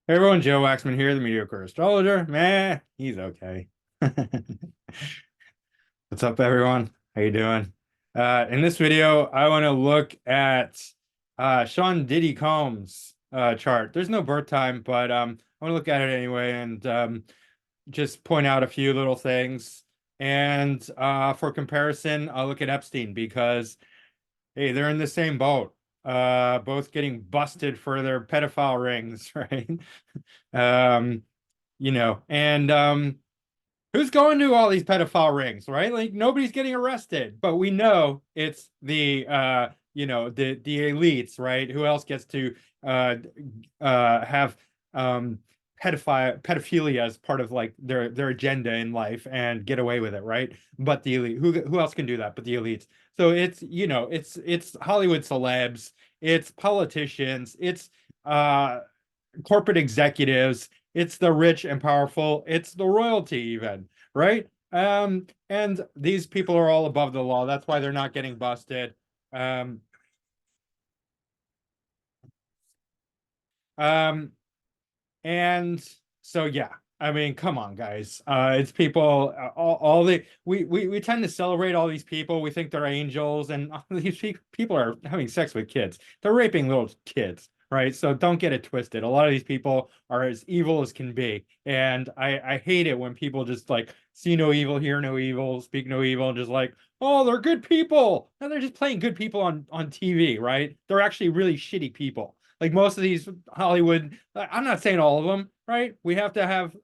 Hey everyone, Joe Waxman here, the mediocre astrologer. Meh, he's okay. What's up, everyone? How you doing? In this video, I want to look at Sean Diddy Combs' chart. There's no birth time, but I want to look at it anyway and just point out a few little things. And for comparison, I'll look at Epstein because hey, they're in the same boat. Both getting busted for their pedophile rings, right? Um, and who's going to all these pedophile rings, right? Like nobody's getting arrested, but we know it's the the elites, right? Who else gets to uh have pedophilia as part of like their agenda in life and get away with it, right? But the elite, who else can do that but the elites? So it's Hollywood celebs, it's politicians, it's corporate executives, it's the rich and powerful, it's the royalty even, right? And these people are all above the law. That's why they're not getting busted. Um, um, and so yeah, I mean, come on, guys. It's people, all the we tend to celebrate all these people. We think they're angels, and all these people are having sex with kids. They're raping little kids, right? So don't get it twisted. A lot of these people are as evil as can be, and I hate it when people just like see no evil, hear no evil, speak no evil, and just like, oh, they're good people. And they're just playing good people on TV, right? They're actually really shitty people. Like most of these Hollywood, I'm not saying all of them, right? We have to have,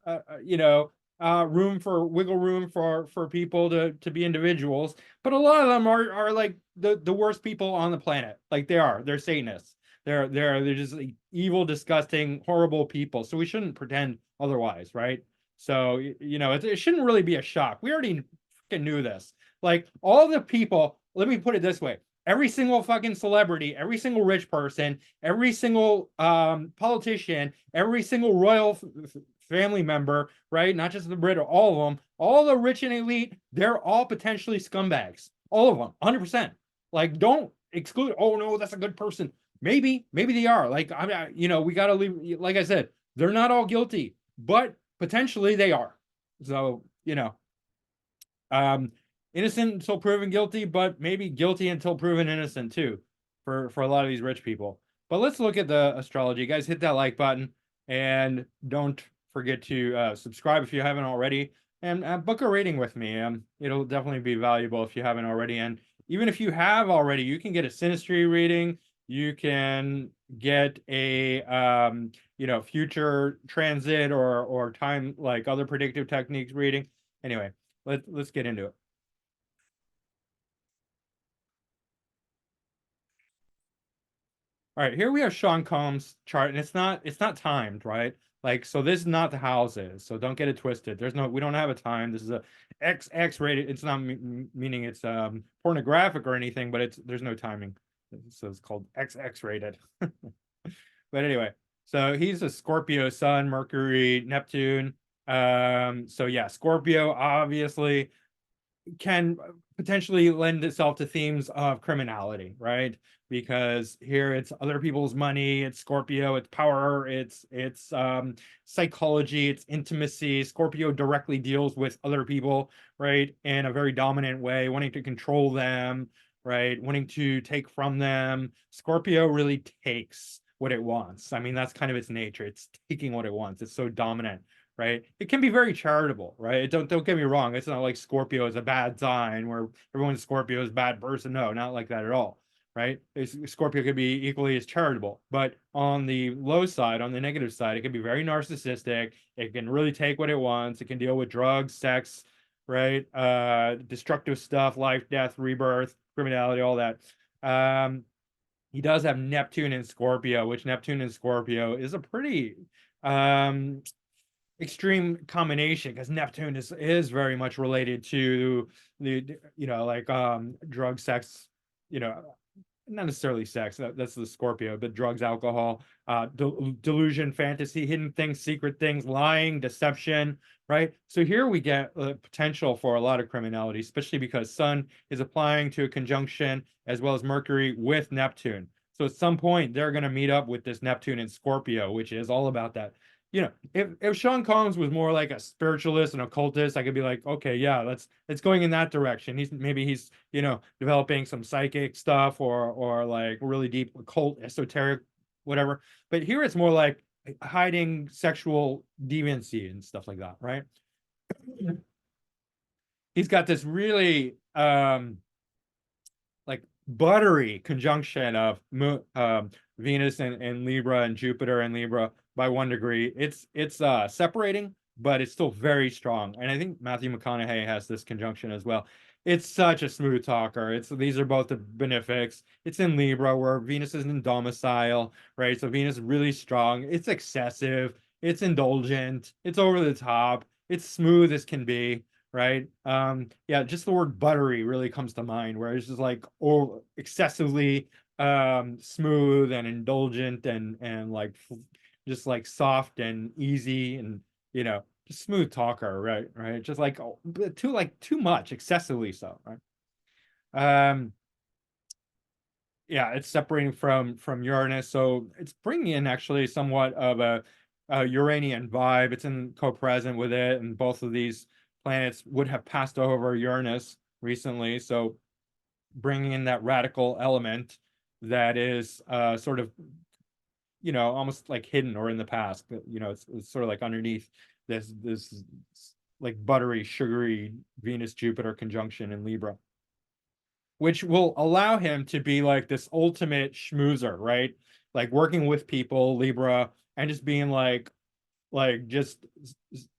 room for wiggle room for people to be individuals, but a lot of them are like the worst people on the planet. Like they're Satanists. They're just like evil, disgusting, horrible people. So we shouldn't pretend otherwise, right? So it shouldn't really be a shock. We already fucking knew this. Like all the people. Let me put it this way: every single fucking celebrity, every single rich person, every single politician, every single royal family member, right? Not just the Brit, all of them, all the rich and elite, they're all potentially scumbags. All of them, 100%. Like, don't exclude, oh no, that's a good person. Maybe they are. Like, we got to leave, like I said, they're not all guilty, but potentially they are. So, um, innocent until proven guilty, but maybe guilty until proven innocent too, for a lot of these rich people. But let's look at the astrology, guys. Hit that like button and don't forget to subscribe if you haven't already, and book a reading with me. It'll definitely be valuable if you haven't already, and even if you have already, you can get a synastry reading. You can get a future transit or time like other predictive techniques reading. Anyway, let's get into it. All right, here we have Sean Combs' chart, and it's not timed, right? Like, so this is not the houses, so don't get it twisted. We don't have a time. This is a XX rated. It's not meaning it's pornographic or anything, but there's no timing, so it's called XX rated. But anyway, so he's a Scorpio Sun, Mercury, Neptune. So yeah, Scorpio obviously can potentially lend itself to themes of criminality, right? Because here it's other people's money, it's Scorpio, it's power, it's psychology, it's intimacy. Scorpio directly deals with other people, right? In a very dominant way, wanting to control them, right? Wanting to take from them. Scorpio really takes what it wants. I mean, that's kind of its nature. It's taking what it wants. It's so dominant, right? It can be very charitable, right? Don't get me wrong. It's not like Scorpio is a bad sign where everyone's Scorpio is a bad person. No, not like that at all, right? Scorpio could be equally as charitable, but on the low side, on the negative side, it can be very narcissistic. It can really take what it wants. It can deal with drugs, sex, right? Destructive stuff, life, death, rebirth, criminality, all that. He does have Neptune in Scorpio, which Neptune in Scorpio is a pretty extreme combination because Neptune is very much related to the like drug, sex, not necessarily sex. That's the Scorpio, but drugs, alcohol, delusion, fantasy, hidden things, secret things, lying, deception, right? So here we get the potential for a lot of criminality, especially because Sun is applying to a conjunction as well as Mercury with Neptune. So at some point they're going to meet up with this Neptune and Scorpio, which is all about that if Sean Combs was more like a spiritualist and occultist, I could be like, okay, yeah, let's going in that direction. He's developing some psychic stuff or like really deep occult, esoteric, whatever. But here it's more like hiding sexual deviancy and stuff like that, right? He's got this really like buttery conjunction of Venus and Libra and Jupiter and Libra by 1 degree. It's separating, but it's still very strong. And I think Matthew McConaughey has this conjunction as well. It's such a smooth talker. These are both the benefics. It's in Libra where Venus is in domicile, right? So Venus is really strong. It's excessive. It's indulgent. It's over the top. It's smooth as can be, right? Yeah, just the word buttery really comes to mind, where it's just like excessively smooth and indulgent and like just like soft and easy and just smooth talker, right? Right, just like too much, excessively so, right? Um, yeah, it's separating from Uranus, so it's bringing in actually somewhat of a Uranian vibe. It's in co-present with it, and both of these planets would have passed over Uranus recently, so bringing in that radical element that is sort of almost like hidden or in the past. It's sort of like underneath this like buttery, sugary Venus Jupiter conjunction in Libra, which will allow him to be like this ultimate schmoozer, right? Like working with people, Libra, and just being like just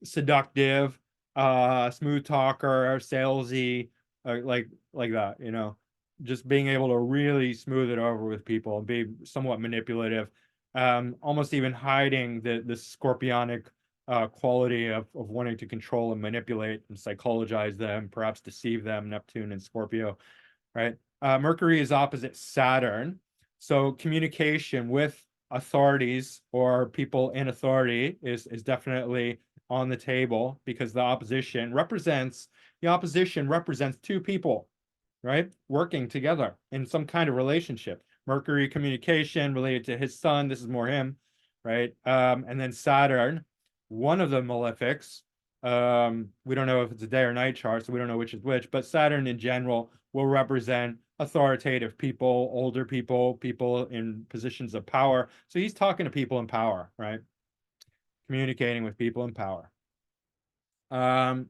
seductive, smooth talker, salesy, like that, just being able to really smooth it over with people and be somewhat manipulative, almost even hiding the scorpionic quality of wanting to control and manipulate and psychologize them, perhaps deceive them, Neptune and Scorpio, right? Mercury is opposite Saturn. So communication with authorities or people in authority is definitely on the table, because the opposition represents two people, right? Working together in some kind of relationship. Mercury communication related to his son. This is more him, right? And then Saturn, one of the malefics. We don't know if it's a day or night chart, so we don't know which is which, but Saturn in general will represent authoritative people, older people, people in positions of power. So he's talking to people in power, right? Communicating with people in power. Um,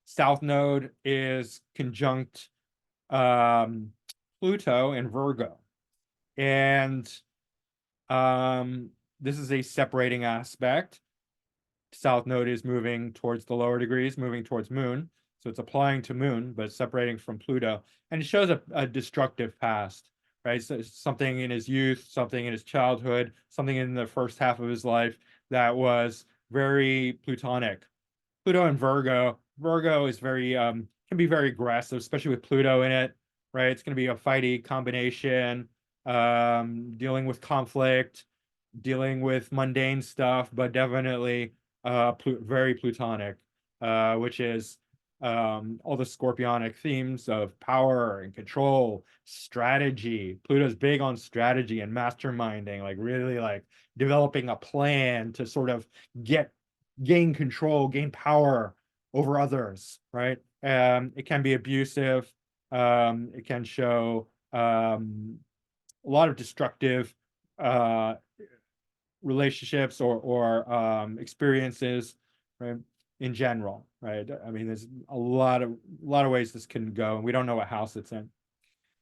South Node is conjunct Pluto in Virgo. And this is a separating aspect. South Node is moving towards the lower degrees, moving towards Moon. So it's applying to Moon, but separating from Pluto. And it shows a destructive past, right? So something in his youth, something in his childhood, something in the first half of his life that was very Plutonic. Pluto and Virgo. Virgo is can be very aggressive, especially with Pluto in it, right? It's going to be a fighty combination, dealing with conflict, dealing with mundane stuff, but definitely very Plutonic, which is all the scorpionic themes of power and control, strategy. Pluto's big on strategy and masterminding, like really like developing a plan to sort of gain control, gain power over others, right? It can be abusive. It can show a lot of destructive uh, relationships or experiences, right? In general, right? I mean, there's a lot of ways this can go, and we don't know what house it's in,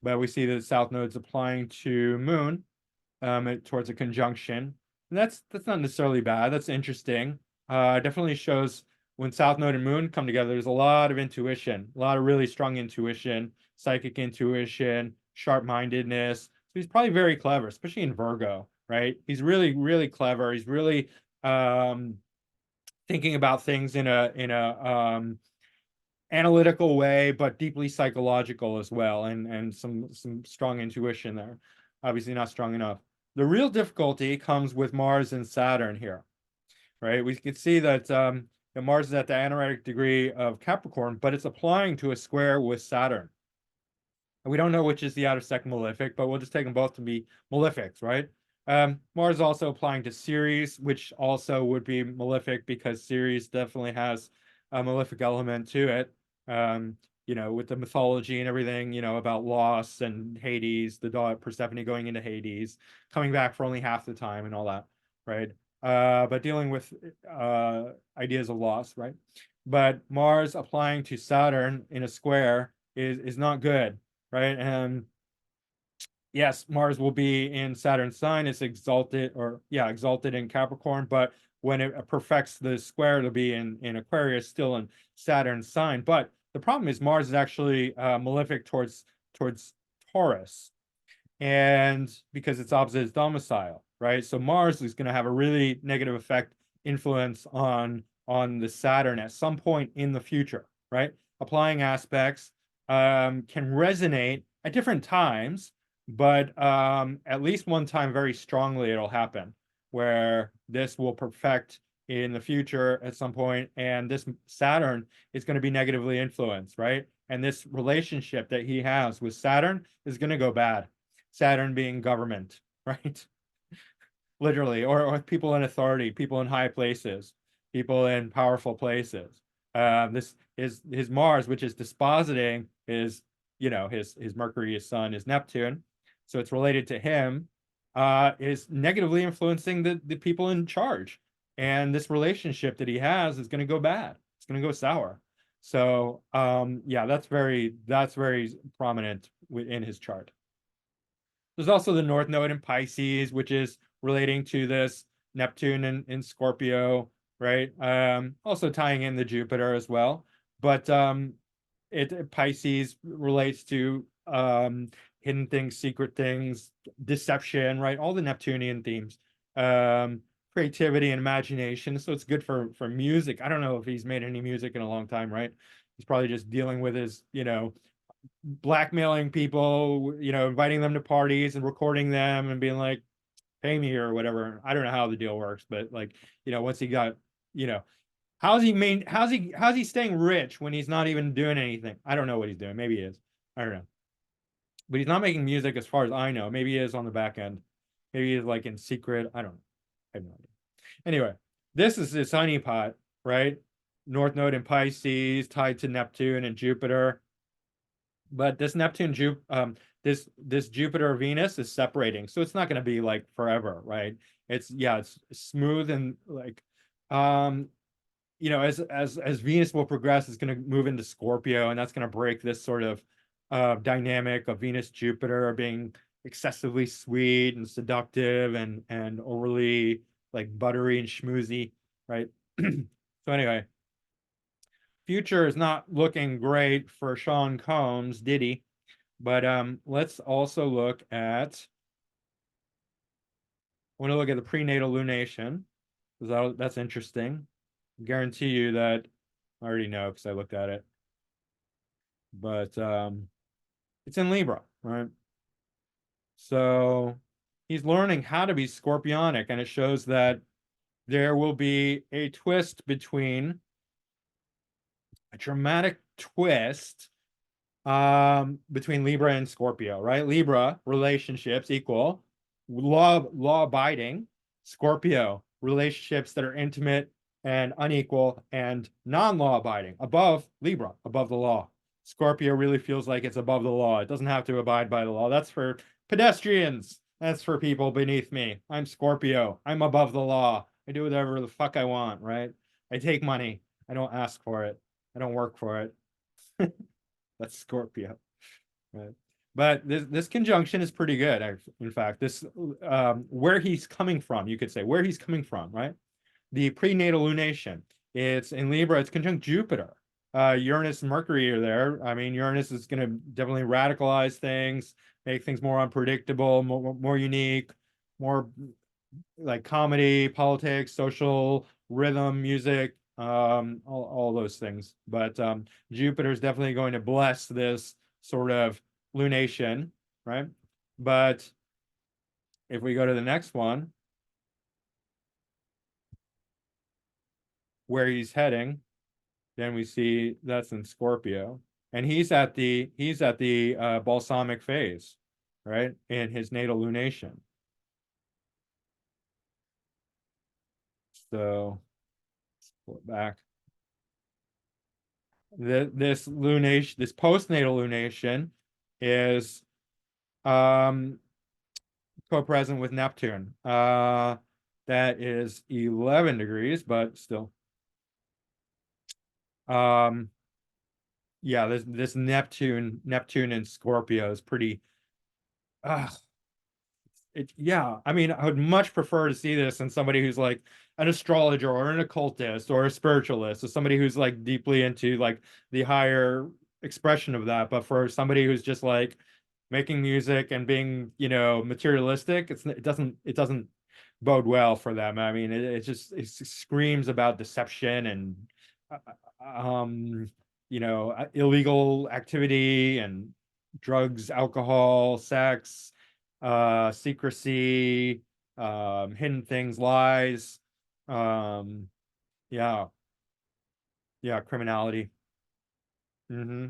but we see that South Node's applying to Moon, towards a conjunction, and that's not necessarily bad. That's interesting. Definitely shows when South Node and Moon come together, there's a lot of intuition, a lot of really strong intuition, psychic intuition, sharp-mindedness. So he's probably very clever, especially in Virgo, right? He's really, really clever. He's really thinking about things in a analytical way, but deeply psychological as well, and some strong intuition there. Obviously not strong enough. The real difficulty comes with Mars and Saturn here, right? We can see that Mars is at the anaretic degree of Capricorn, but it's applying to a square with Saturn. And we don't know which is the outer second malefic, but we'll just take them both to be malefics, right? Mars also applying to Ceres, which also would be malefic because Ceres definitely has a malefic element to it. Um, with the mythology and everything, about loss and Hades, the daughter Persephone going into Hades, coming back for only half the time and all that, right? But dealing with ideas of loss, right? But Mars applying to Saturn in a square is not good, right? And yes, Mars will be in Saturn's sign. It's exalted, or yeah, exalted in Capricorn. But when it perfects the square, it'll be in Aquarius, still in Saturn's sign. But the problem is Mars is actually malefic towards Taurus, and because it's opposite its domicile, right? So Mars is going to have a really negative effect, influence on the Saturn at some point in the future, right? Applying aspects can resonate at different times, but at least one time very strongly it'll happen where this will perfect in the future at some point, and this Saturn is going to be negatively influenced, right? And this relationship that he has with Saturn is going to go bad. Saturn being government, right? Literally, or people in authority, people in high places, people in powerful places. This is his Mars, which is dispositing his Mercury, his Sun, his Neptune. So it's related to him, is negatively influencing the people in charge. And this relationship that he has is going to go bad. It's going to go sour. So yeah, that's very prominent in his chart. There's also the North Node in Pisces, which is relating to this Neptune in Scorpio, right? Also tying in the Jupiter as well. But Pisces relates to hidden things, secret things, deception, right? All the Neptunian themes. Creativity and imagination. So it's good for music. I don't know if he's made any music in a long time, right? He's probably just dealing with his, blackmailing people, inviting them to parties and recording them and being like, pay me or whatever. I don't know how the deal works, but like, once he got, you know, how's he staying rich when he's not even doing anything? I don't know what he's doing. Maybe he is. I don't know. But he's not making music as far as I know. Maybe he is on the back end. Maybe he's like in secret. I don't know. I have no idea. Anyway, this is his honeypot, right? North Node in Pisces, tied to Neptune and Jupiter. But this this Jupiter Venus is separating, so it's not going to be like forever, right? It's smooth and like, um, as Venus will progress, it's going to move into Scorpio, and that's going to break this sort of dynamic of Venus Jupiter being excessively sweet and seductive and overly like buttery and schmoozy, right? So anyway, future is not looking great for Sean Combs, Diddy, but let's also look at. I want to look at the prenatal lunation because that's interesting. I guarantee you that I already know because I looked at it, but it's in Libra, right? So he's learning how to be scorpionic, and it shows that there will be a twist between a dramatic twist between Libra and Scorpio, right? Libra, relationships equal law abiding. Scorpio, relationships that are intimate and unequal and non-law abiding, above Libra, above the law. Scorpio really feels like it's above the law. It doesn't have to abide by the law. That's for pedestrians. That's for people beneath me. I'm Scorpio. I'm above the law. I do whatever the fuck I want, right? I take money. I don't ask for it. I don't work for it. That's Scorpio, right? But this conjunction is pretty good. In fact, this where he's coming from, you could say where he's coming from, right? The prenatal lunation. It's in Libra. It's conjunct Jupiter. Uranus and Mercury are there. I mean, Uranus is going to definitely radicalize things, make things more unpredictable, more unique, more like comedy, politics, social rhythm, music, all those things. But Jupiter is definitely going to bless this sort of lunation, right? But if we go to the next one, where he's heading, then we see that's in Scorpio, and he's at the balsamic phase, right, in his natal lunation. So pull it back. This lunation, this postnatal lunation is um co-present with Neptune. That is 11 degrees, but still. Um, yeah, this Neptune in Scorpio is pretty uh yeah, I mean, I would much prefer to see this in somebody who's like an astrologer or an occultist or a spiritualist, or somebody who's like deeply into like the higher expression of that. But for somebody who's just like making music and being, materialistic, it doesn't bode well for them. I mean, it screams about deception and illegal activity and drugs, alcohol, sex, secrecy, hidden things, lies, um, yeah, yeah, criminality. hmm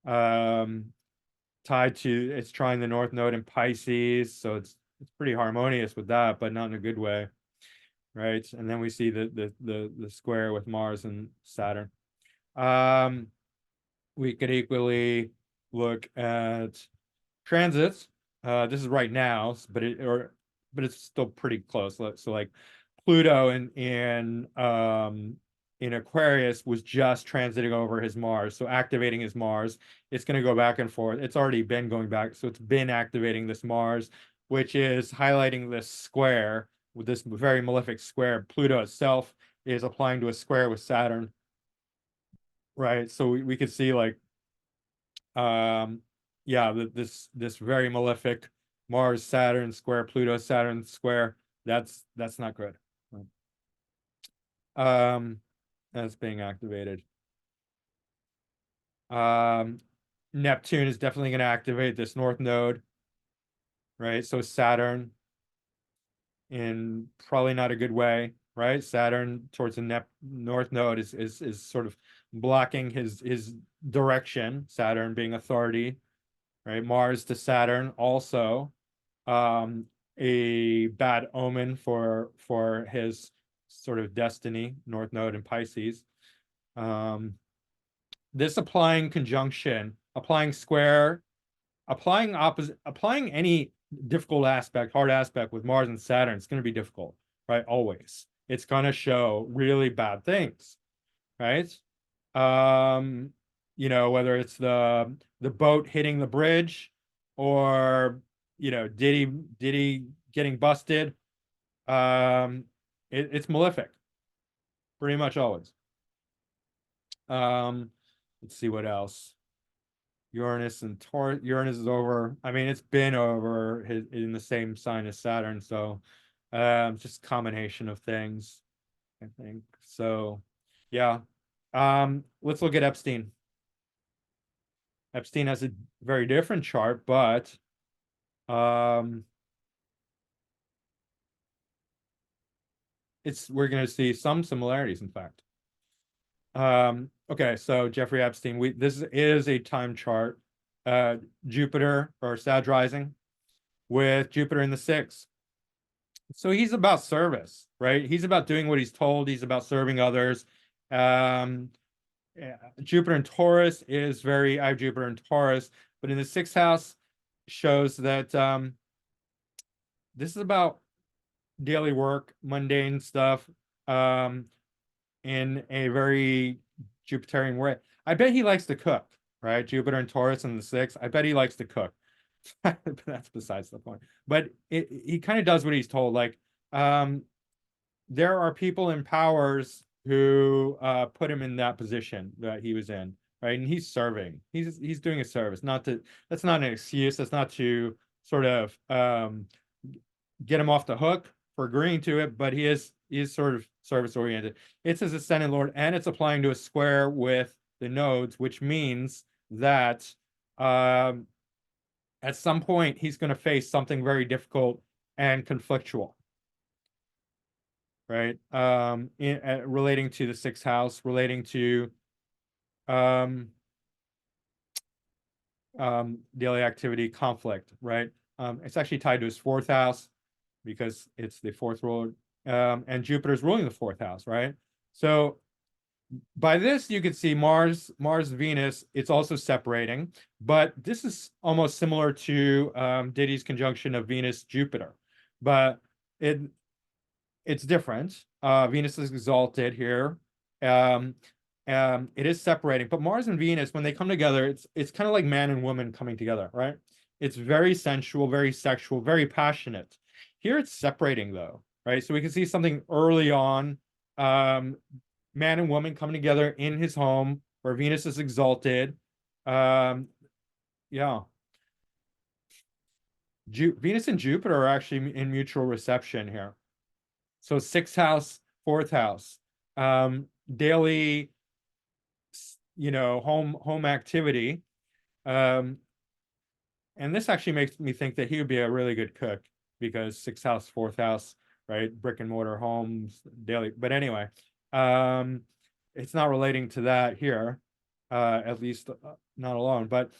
Um, Tied to it's trying the North Node in Pisces, so it's pretty harmonious with that, but not in a good way, right? And then we see the square with Mars and Saturn. Um, we could equally look at transits. This is right now, but it's still pretty close. So like Pluto in Aquarius was just transiting over his Mars, so activating his Mars. It's going to go back and forth. It's already been going back, so it's been activating this Mars, which is highlighting this square with this very malefic square. Pluto itself is applying to a square with Saturn, right? So we could see like um, yeah, this very malefic Mars Saturn square, Pluto Saturn square. That's not good. Um, that's being activated. Um, Neptune is definitely going to activate this North Node, right? So Saturn in probably not a good way, right? Saturn towards the North Node is sort of blocking his direction. Saturn being authority, right? Mars to Saturn also um a bad omen for his sort of destiny, North Node and Pisces. Um this applying conjunction, applying square, applying opposite, applying any difficult aspect, hard aspect with Mars and Saturn, it's going to be difficult, right? Always. It's going to show really bad things, right? Um, whether it's the boat hitting the bridge or Diddy getting busted. Um, it's malefic, pretty much always. Um, let's see what else. Uranus and Taurus. Uranus is over. I mean, it's been over in the same sign as Saturn, so just combination of things, I think. So, yeah. Let's look at Epstein. Epstein has a very different chart, but um, we're going to see some similarities, in fact. Okay, so Jeffrey Epstein, this is a time chart. Jupiter or Sag rising with Jupiter in the sixth. So he's about service, right? He's about doing what he's told. He's about serving others. Um, Jupiter in Taurus is I have Jupiter in Taurus, but in the sixth house shows that this is about daily work, mundane stuff, um, in a very Jupiterian way. I bet he likes to cook, right? Jupiter and Taurus in the sixth. I bet he likes to cook. That's besides the point. But he kind of does what he's told. Like, um, there are people in powers who put him in that position that he was in, right? And he's serving. He's doing a service. Not to That's not an excuse. That's not to sort of get him off the hook for agreeing to it, but he is sort of service oriented. It's his ascendant lord, and it's applying to a square with the nodes, which means that um, at some point he's going to face something very difficult and conflictual, right? Relating to the sixth house, relating to um, daily activity, conflict, right? It's actually tied to his fourth house because it's the fourth ruler. and Jupiter's ruling the fourth house, right? So by this you can see Mars Venus, it's also separating, but this is almost similar to Diddy's conjunction of Venus Jupiter, but it it's different. Venus is exalted here. Um, it is separating, but Mars and Venus, when they come together, it's kind of like man and woman coming together, right? It's very sensual, very sexual, very passionate. Here it's separating though, right? So we can see something early on, um, man and woman coming together in his home where Venus is exalted. Um, yeah, Venus and Jupiter are actually in mutual reception here. So sixth house, fourth house, daily, home activity. Um, and this actually makes me think that he would be a really good cook because sixth house, fourth house, right? Brick and mortar homes, daily. But anyway, um, it's not relating to that here, at least not alone. But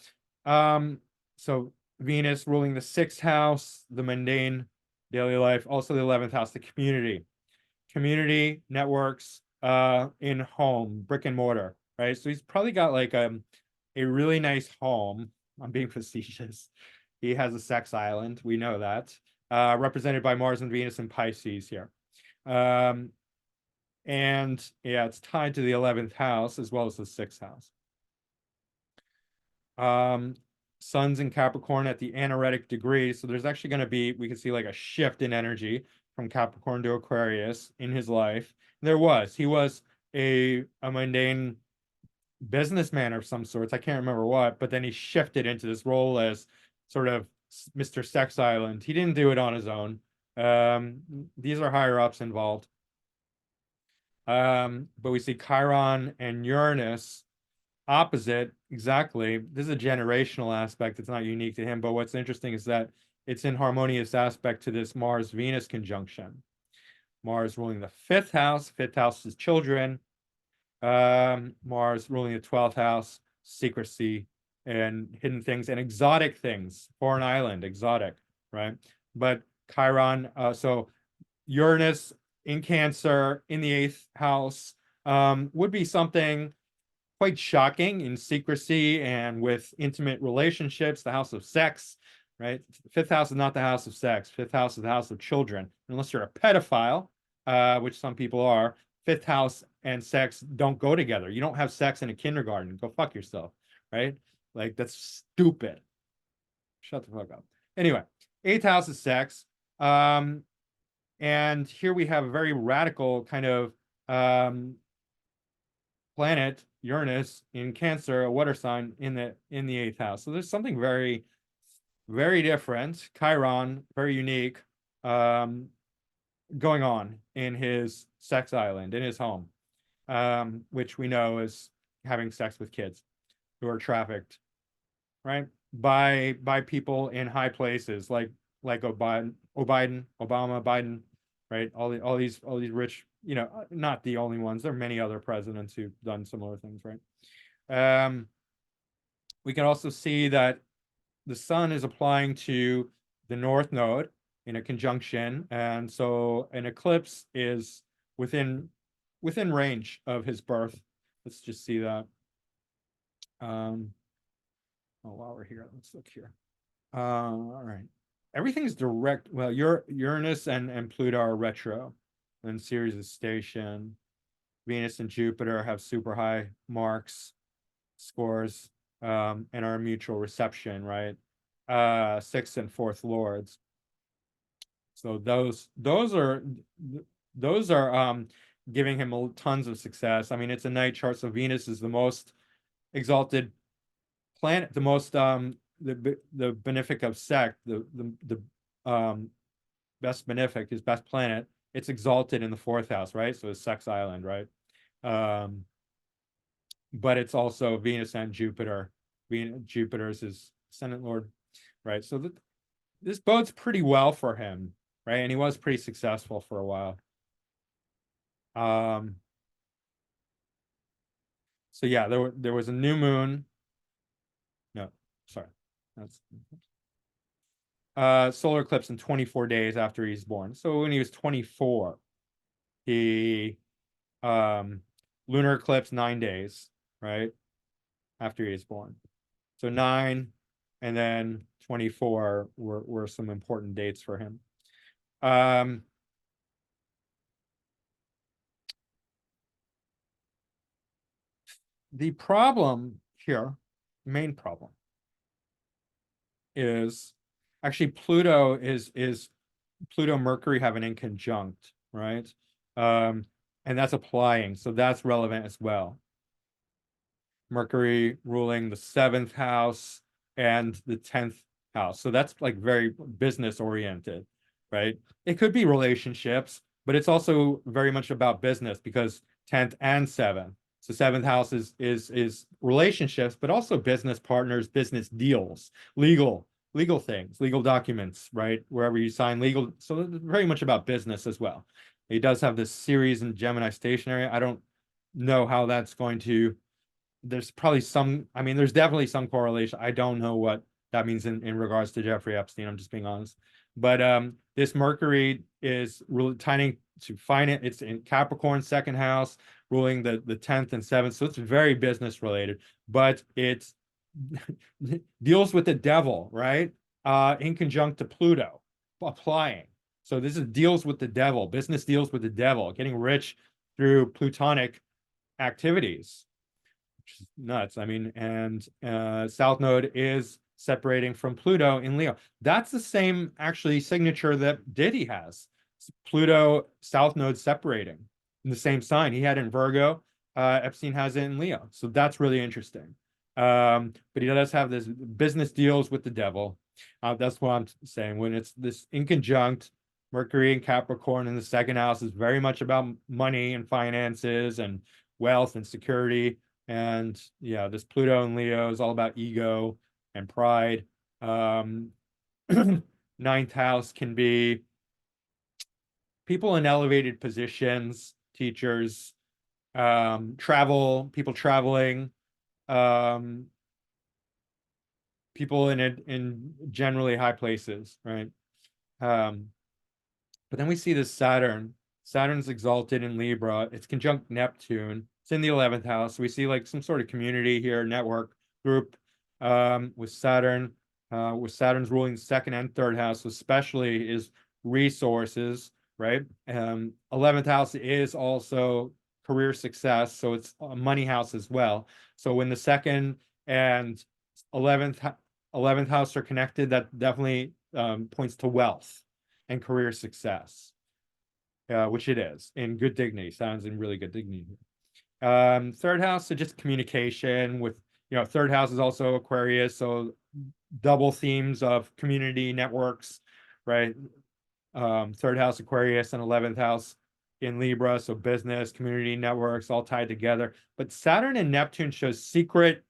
so Venus ruling the sixth house, the mundane daily life, also the 11th house, the community networks in home, brick and mortar, right? So he's probably got like a really nice home. I'm being facetious. He has a sex island. We know that. Represented by Mars and Venus and Pisces here. Um, and yeah, it's tied to the 11th house as well as the sixth house. Sun's in Capricorn at the anaretic degree. So there's actually going to be, we can see like a shift in energy from Capricorn to Aquarius in his life. He was a mundane businessman of some sorts. I can't remember what, but then he shifted into this role as sort of Mr. Sex Island. He didn't do it on his own. These are higher ups involved. But we see Chiron and Uranus opposite exactly. This is a generational aspect. It's not unique to him, but what's interesting is that it's in harmonious aspect to this Mars Venus conjunction. Mars ruling the fifth house. Fifth house is children. Mars ruling the 12th house, secrecy and hidden things and exotic things, foreign island, exotic, right? But Chiron, so Uranus in Cancer in the eighth house would be something quite shocking in secrecy and with intimate relationships, the house of sex, right? Fifth house is not the house of sex. Fifth house is the house of children. Unless you're a pedophile, which some people are, fifth house and sex don't go together. You don't have sex in a kindergarten. Go fuck yourself, right? Like that's stupid. Shut the fuck up. Anyway, eighth house is sex. And here we have a very radical kind of planet Uranus in Cancer, a water sign in the eighth house. So there's something very, very different. Chiron, very unique, going on in his sex island, in his home, which we know is having sex with kids who are trafficked, right? By people in high places like Obama, Biden, right? All these rich, not the only ones. There are many other presidents who've done similar things, right? We can also see that the sun is applying to the north node in a conjunction, and so an eclipse is within range of his birth. Let's just see that. While we're here, let's look here. All right. Everything's direct. Well, Uranus and Pluto are retro, and Ceres is station. Venus and Jupiter have super high marks, scores, and are mutual reception, right? Sixth and fourth lords. So those are giving him tons of success. I mean, it's a night chart, so Venus is the most exalted planet, the most the benefic of sect, the best benefic, his best planet. It's exalted in the fourth house, right? So it's sex island, right? But it's also Venus and Jupiter. Jupiter's his ascendant lord, right? So this bodes pretty well for him, right? And he was pretty successful for a while. So yeah, there was a new moon. No, sorry, that's solar eclipse in 24 days after he's born. So when he was 24, he um lunar eclipse 9 days, right? After he was born. So 9 and then 24 were some important dates for him. Um the problem here, main problem, is actually Pluto Mercury have an inconjunct, right? Um, and that's applying, so that's relevant as well. Mercury ruling the seventh house and the 10th house. So that's like very business oriented, right? It could be relationships, but it's also very much about business because 10th and 7th. So seventh house is relationships, but also business partners, business deals, legal things, legal documents, right? Wherever you sign legal. So it's very much about business as well. He does have this series in Gemini stationary. I don't know how that's going to, there's probably some, I mean, there's definitely some correlation. I don't know what that means in regards to Jeffrey Epstein. I'm just being honest. But this Mercury is really tending to finance. It's in Capricorn second house, ruling the 10th and 7th. So it's very business related, but it's deals with the devil, right? In conjunct to Pluto, applying. So this is deals with the devil, business deals with the devil, getting rich through Plutonic activities, which is nuts. I mean, and South Node is separating from Pluto in Leo. That's the same actually signature that Diddy has. Pluto South Node separating in the same sign. He had it in Virgo. Epstein has it in Leo. So that's really interesting. But he does have this business deals with the devil. That's what I'm saying. When it's this in conjunct, Mercury and Capricorn in the second house is very much about money and finances and wealth and security. And yeah, this Pluto and Leo is all about ego and pride. Um, Ninth house can be people in elevated positions, teachers, people traveling, um, people in generally high places, right? Um, but then we see this Saturn. Saturn's exalted in Libra. It's conjunct Neptune. It's in the 11th house. So we see like some sort of community here, network group, with Saturn. With Saturn's ruling second and third house, especially is resources, right? 11th house is also career success, so it's a money house as well. So when the second and 11th 11th house are connected, that definitely points to wealth and career success, which it is in good dignity. Sounds in really good dignity. Third house, so just communication with, third house is also Aquarius, so double themes of community networks, right? Third house Aquarius and 11th house in Libra, so business, community networks all tied together. But Saturn and Neptune shows secret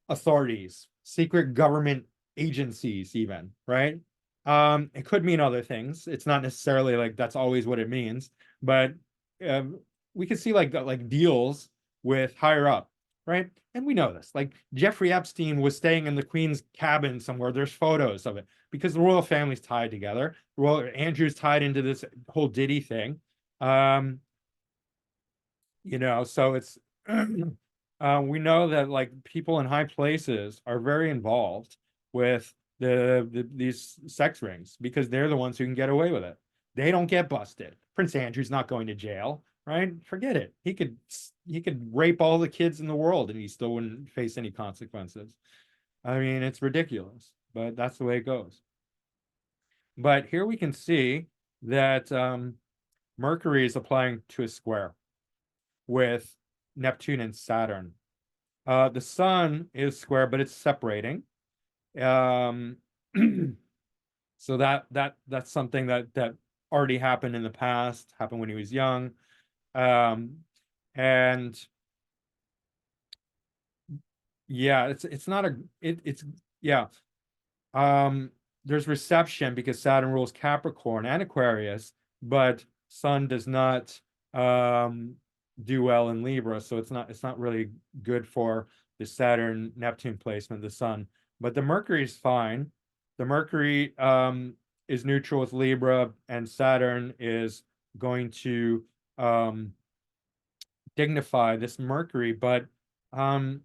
authorities, secret government agencies, even, right? It could mean other things. It's not necessarily like that's always what it means, but we could see like deals with higher up, right? And we know this. Like Jeffrey Epstein was staying in the Queen's cabin somewhere. There's photos of it because the royal family's tied together. Royal Andrew's tied into this whole Diddy thing. Um, so it's we know that like people in high places are very involved with these sex rings because they're the ones who can get away with it. They don't get busted. Prince Andrew's not going to jail, right? Forget it. He could rape all the kids in the world and he still wouldn't face any consequences. I mean, it's ridiculous, but that's the way it goes. But here we can see that Mercury is applying to a square with Neptune and Saturn. The sun is square, but it's separating. Um, so that's something that already happened in the past, happened when he was young. And yeah, it's not a it's yeah. There's reception because Saturn rules Capricorn and Aquarius, but Sun does not do well in Libra, so it's not really good for the Saturn Neptune placement, the Sun. But the Mercury is fine. The Mercury is neutral with Libra, and Saturn is going to um dignify this Mercury, but um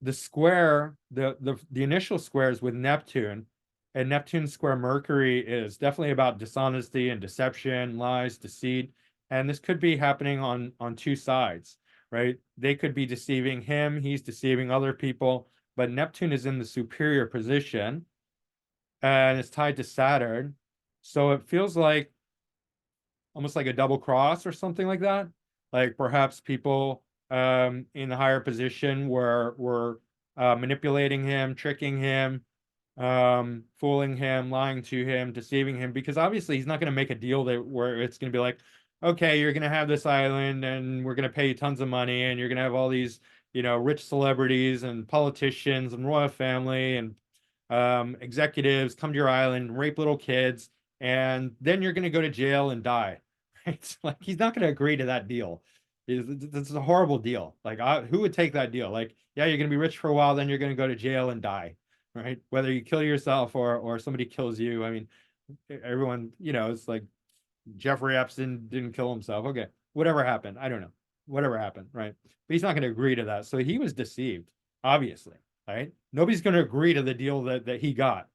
the square, the initial squares with Neptune, and Neptune square Mercury is definitely about dishonesty and deception, lies, deceit, and this could be happening on two sides, right? They could be deceiving him, he's deceiving other people, but Neptune is in the superior position and it's tied to Saturn, so it feels like almost like a double cross or something like that. Like perhaps people in the higher position were manipulating him, tricking him, fooling him, lying to him, deceiving him, because obviously he's not going to make a deal that where it's going to be like, okay, you're going to have this island and we're going to pay you tons of money and you're going to have all these, rich celebrities and politicians and royal family and executives come to your island, rape little kids, and then you're going to go to jail and die. Right? Like he's not going to agree to that deal. This is a horrible deal. Like, who would take that deal? Like, yeah, you're going to be rich for a while, then you're going to go to jail and die, right? Whether you kill yourself or somebody kills you. I mean, everyone, it's like Jeffrey Epstein didn't kill himself. Okay, whatever happened, I don't know. Whatever happened, right? But he's not going to agree to that. So he was deceived, obviously, right? Nobody's going to agree to the deal that he got.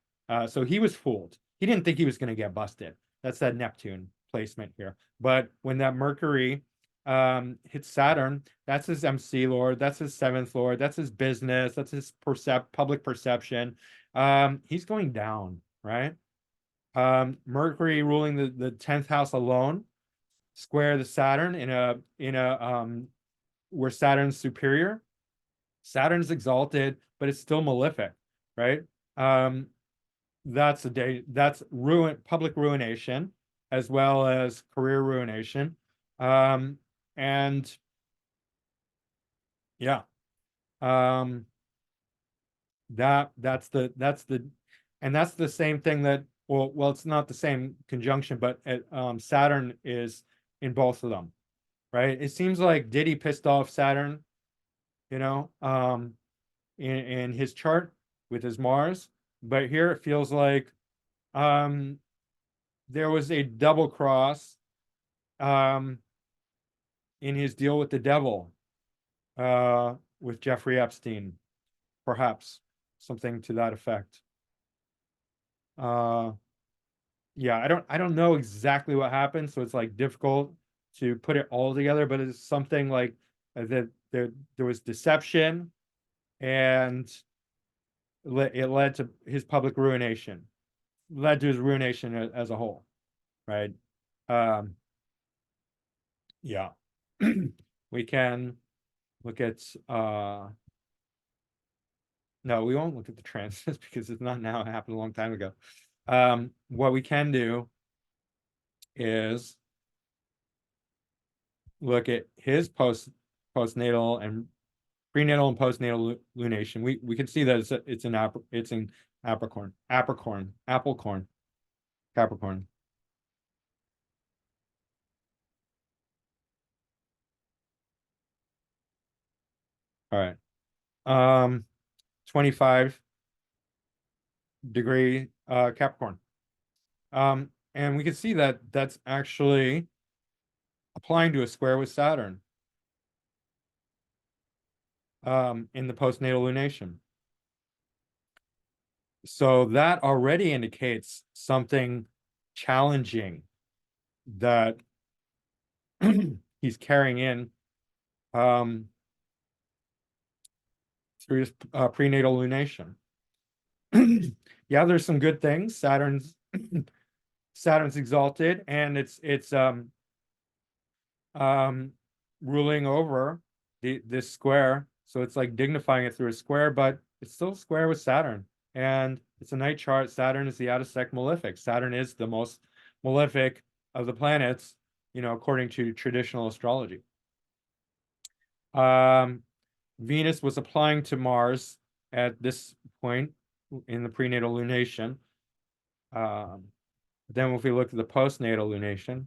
So he was fooled. He didn't think he was going to get busted. That's that Neptune placement here. But when that Mercury hits Saturn, that's his MC Lord, that's his seventh Lord, that's his business, that's his public perception. He's going down, right? Mercury ruling the 10th house alone, square the Saturn in a where Saturn's superior. Saturn's exalted, but it's still malefic, right? Um, that's a day that's public ruination as well as career ruination. And yeah, um, that's the and that's the same thing that well it's not the same conjunction, but Saturn is in both of them, right? It seems like Diddy pissed off Saturn, you know, um, in his chart with his Mars, but here it feels like um there was a double cross um in his deal with the devil, with Jeffrey Epstein, perhaps something to that effect. Uh, yeah, I don't know exactly what happened, so it's like difficult to put it all together, but it's something like that there was deception and it led to his public ruination, led to his ruination as a whole, right? Um, yeah. We can look at no, we won't look at the transits because it's not now, it happened a long time ago. What we can do is look at his postnatal and prenatal and postnatal lunation. We can see that it's in Capricorn. All right. 25-degree Capricorn. And we can see that that's actually applying to a square with Saturn in the postnatal lunation. So that already indicates something challenging that he's carrying in um, through his prenatal lunation. Yeah, there's some good things. Saturn's exalted, and it's um ruling over this square, so it's like dignifying it through a square, but it's still square with Saturn, and it's a night chart. Saturn is the out-of-sect malefic. Saturn is the most malefic of the planets, according to traditional astrology. um Venus was applying to Mars at this point in the prenatal lunation. um then if we look at the postnatal lunation,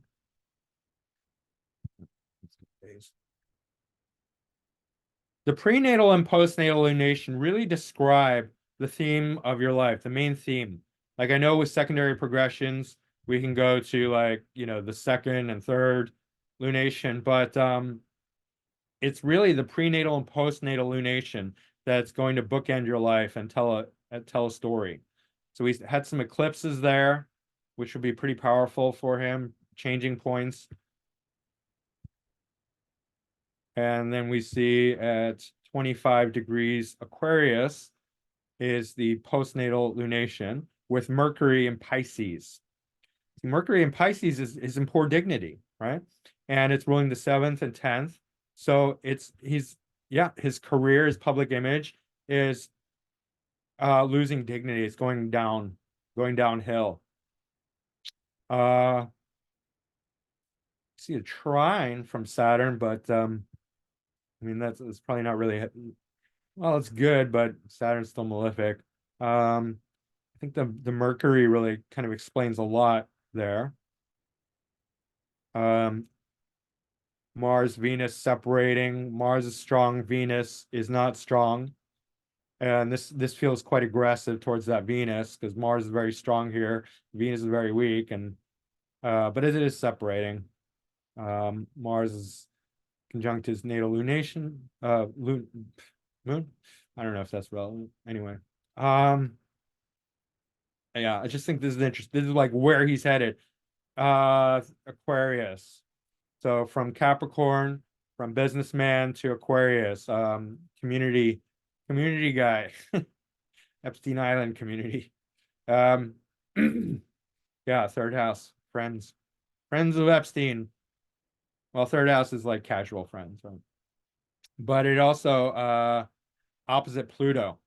the prenatal and postnatal lunation really describe the theme of your life, the main theme. Like I know with secondary progressions, We can go to like, the second and third lunation, but it's really the prenatal and postnatal lunation that's going to bookend your life and tell a story. So we had some eclipses there, which would be pretty powerful for him, changing points. And then we see at 25 degrees Aquarius is the postnatal lunation with Mercury in Pisces. Mercury in Pisces is in poor dignity, right? And it's ruling the seventh and 10th. So his career, his public image is losing dignity. It's going downhill. See a trine from Saturn, but I mean that's probably not really well, it's good, but Saturn's still malefic. I think the Mercury really kind of explains a lot there. Um, Mars, Venus separating. Mars is strong, Venus is not strong. And this feels quite aggressive towards that Venus because Mars is very strong here. Venus is very weak, and but it is separating. Mars is conjunct his natal lunation, moon. I don't know if that's relevant. Anyway, yeah, I just think this is interesting. This is like where he's headed. Aquarius. So from Capricorn, from businessman to Aquarius, community guy, Epstein Island community. Um, yeah, third house, friends of Epstein. Well, third house is like casual friends, right? But it also opposite Pluto,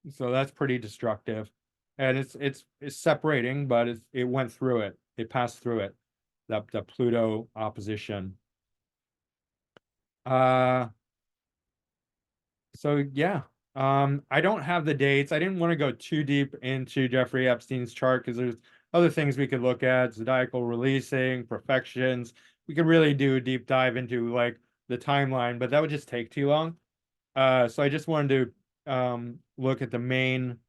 so that's pretty destructive. And it's separating, but it went through it. It passed through it. The Pluto opposition. Uh, so yeah. I don't have the dates. I didn't want to go too deep into Jeffrey Epstein's chart because there's other things we could look at, zodiacal releasing, perfections. We could really do a deep dive into like the timeline, but that would just take too long. So I just wanted to look at the main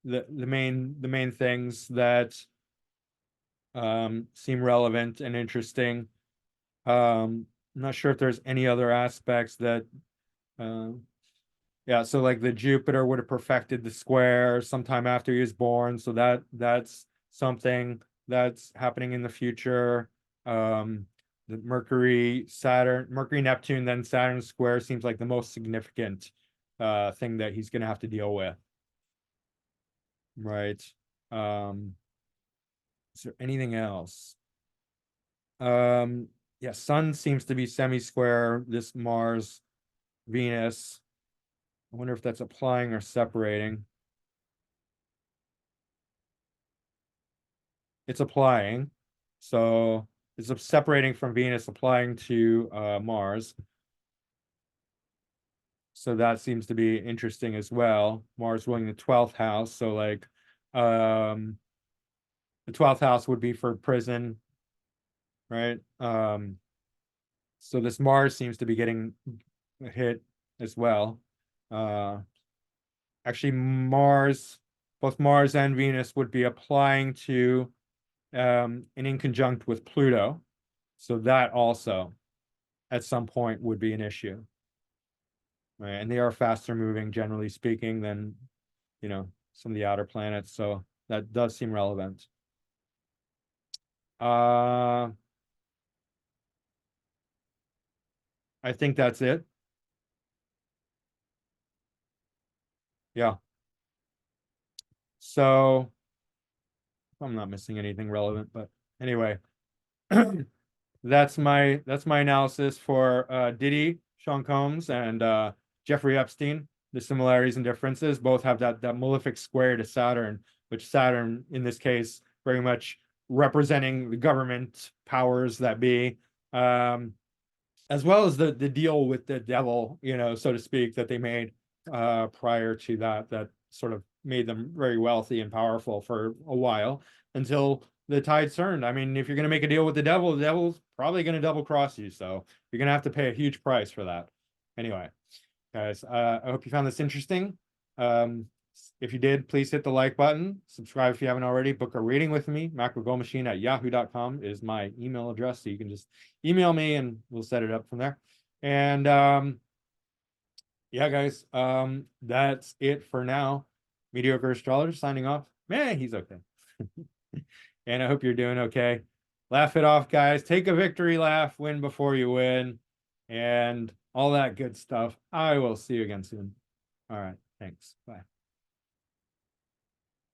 things that seem relevant and interesting. I'm not sure if there's any other aspects that uh, yeah, so like the Jupiter would have perfected the square sometime after he was born, so that's something that's happening in the future. The Mercury Neptune, then Saturn square seems like the most significant thing that he's gonna have to deal with, right? Um, is there anything else? Yeah, Sun seems to be semi-square. This Mars, Venus. I wonder if that's applying or separating. It's applying. So it's separating from Venus, applying to Mars. So that seems to be interesting as well. Mars ruling the 12th house. So like the 12th house would be for prison, right? So this Mars seems to be getting hit as well. Uh Actually both Mars and Venus would be applying to and in conjunct with Pluto. So that also at some point would be an issue. Right? And they are faster moving, generally speaking, than some of the outer planets. So that does seem relevant. I think that's it. Yeah. So I'm not missing anything relevant, but anyway, that's my analysis for Diddy, Sean Combs, and Jeffrey Epstein. The similarities and differences both have that malefic square to Saturn, which Saturn in this case very much representing the government powers that be, as well as the deal with the devil, so to speak, that they made prior to that sort of made them very wealthy and powerful for a while until the tides turned. I mean, if you're going to make a deal with the devil's probably going to double cross you. So you're going to have to pay a huge price for that. Anyway, guys, I hope you found this interesting. If you did, please hit the like button. Subscribe if you haven't already. Book a reading with me. macrogomachine@yahoo.com is my email address. So you can just email me and we'll set it up from there. And yeah, guys, that's it for now. Mediocre astrologer signing off. Man, he's okay. And I hope you're doing okay. Laugh it off, guys. Take a victory laugh, win before you win, and all that good stuff. I will see you again soon. All right. Thanks. Bye.